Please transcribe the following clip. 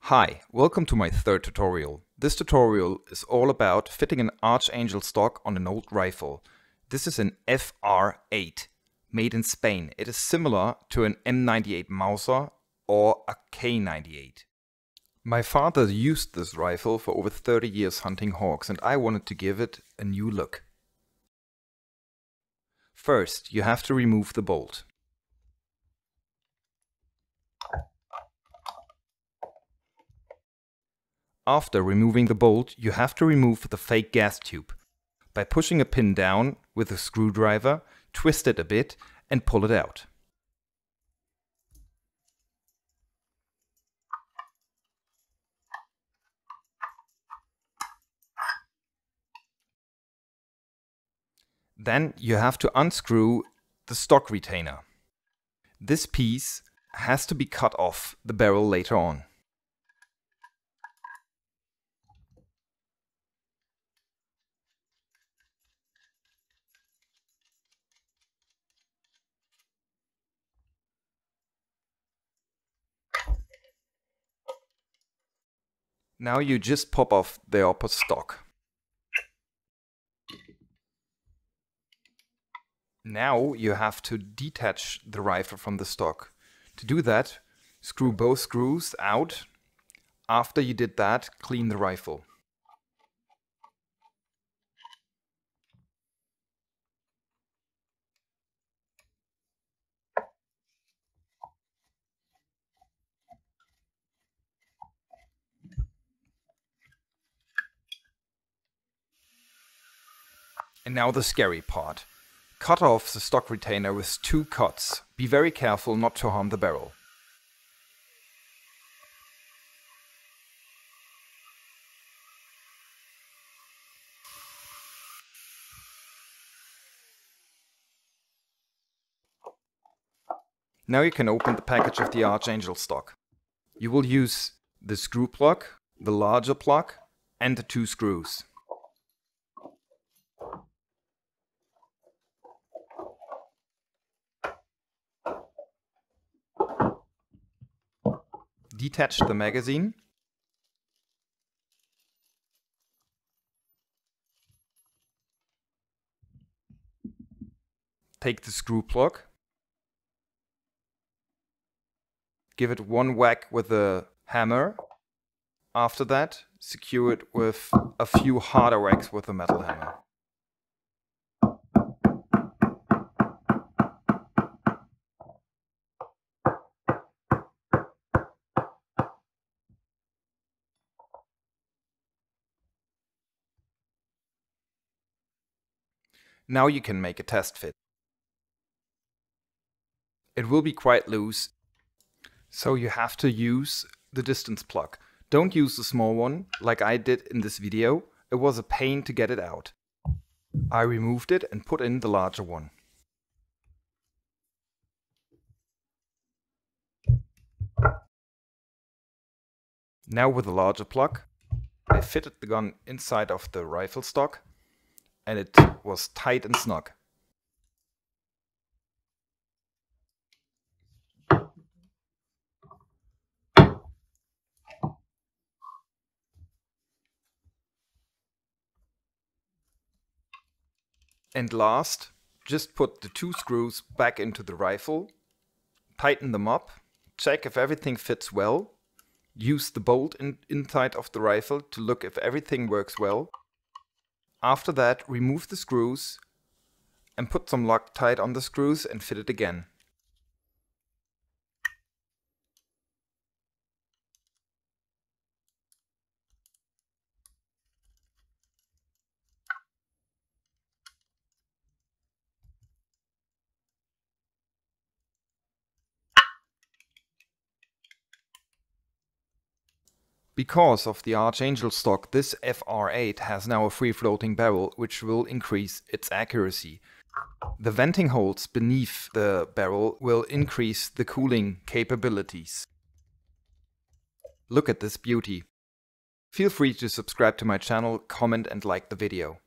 Hi, welcome to my third tutorial. This tutorial is all about fitting an Archangel stock on an old rifle. This is an FR8, made in Spain. It is similar to an m98 Mauser or a k98. My father used this rifle for over 30 years hunting hawks, and I wanted to give it a new look. First, you have to remove the bolt. After removing the bolt, you have to remove the fake gas tube. By pushing a pin down with a screwdriver, twist it a bit and pull it out. Then you have to unscrew the stock retainer. This piece has to be cut off the barrel later on. Now you just pop off the upper stock. Now you have to detach the rifle from the stock. To do that, screw both screws out. After you did that, clean the rifle. And now the scary part. Cut off the stock retainer with 2 cuts. Be very careful not to harm the barrel. Now you can open the package of the Archangel stock. You will use the screw plug, the larger plug, and the 2 screws. Detach the magazine. Take the screw plug. Give it 1 whack with a hammer. After that, secure it with a few harder whacks with a metal hammer. Now you can make a test fit. It will be quite loose, so you have to use the distance plug. Don't use the small one like I did in this video. It was a pain to get it out. I removed it and put in the larger one. Now with the larger plug, I fitted the gun inside of the rifle stock, and it was tight and snug. And last, just put the 2 screws back into the rifle, tighten them up, check if everything fits well, use the bolt inside of the rifle to look if everything works well. After that, remove the screws and put some Loctite on the screws and fit it again. Because of the Archangel stock, this FR8 has now a free-floating barrel, which will increase its accuracy. The venting holes beneath the barrel will increase the cooling capabilities. Look at this beauty. Feel free to subscribe to my channel, comment and like the video.